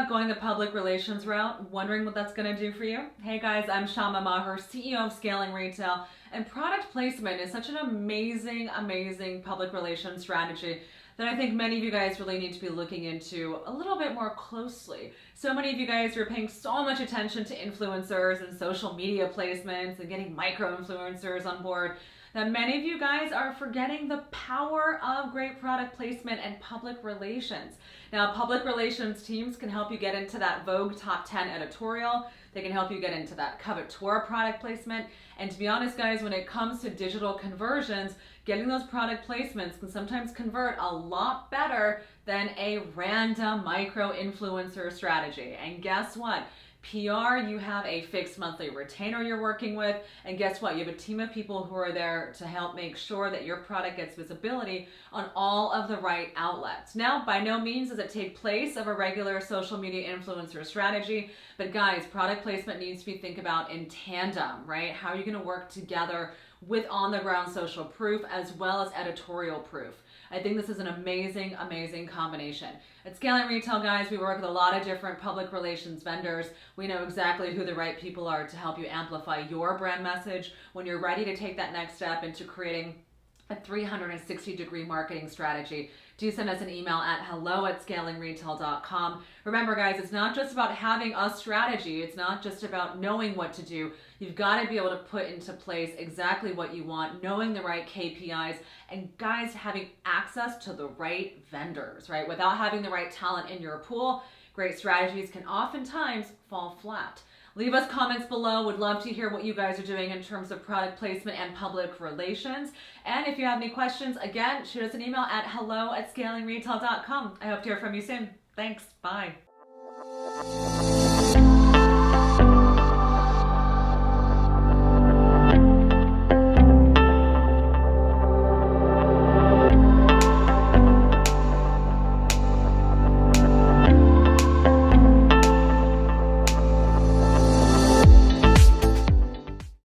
about going the public relations route? Wondering what that's going to do for you? Hey guys, I'm Shama Maher, CEO of Scaling Retail, and product placement is such an amazing, amazing public relations strategy that I think many of you guys really need to be looking into a little bit more closely. So many of you guys are paying so much attention to influencers and social media placements and getting micro-influencers on board that many of you guys are forgetting the power of great product placement and public relations. Now, public relations teams can help you get into that Vogue Top 10 editorial. They can help you get into that Coveteur product placement. And to be honest, guys, when it comes to digital conversions, getting those product placements can sometimes convert a lot better than a random micro-influencer strategy. And guess what? PR, you have a fixed monthly retainer you're working with, and guess what? You have a team of people who are there to help make sure that your product gets visibility on all of the right outlets. Now, by no means does it take place of a regular social media influencer strategy, but guys, product placement needs to be think about in tandem, right? How are you going to work together with on-the-ground social proof as well as editorial proof? I think this is an amazing, amazing combination. At Scaling Retail, guys, we work with a lot of different public relations vendors. We know exactly who the right people are to help you amplify your brand message when you're ready to take that next step into creating a 360-degree marketing strategy. Do send us an email at hello@scalingretail.com. Remember, guys, it's not just about having a strategy. It's not just about knowing what to do. You've got to be able to put into place exactly what you want, knowing the right KPIs, and guys, having access to the right vendors, right? Without having the right talent in your pool, great strategies can oftentimes fall flat. Leave us comments below. Would love to hear what you guys are doing in terms of product placement and public relations. And if you have any questions, again, shoot us an email at hello@scalingretail.com. I hope to hear from you soon. Thanks. Bye.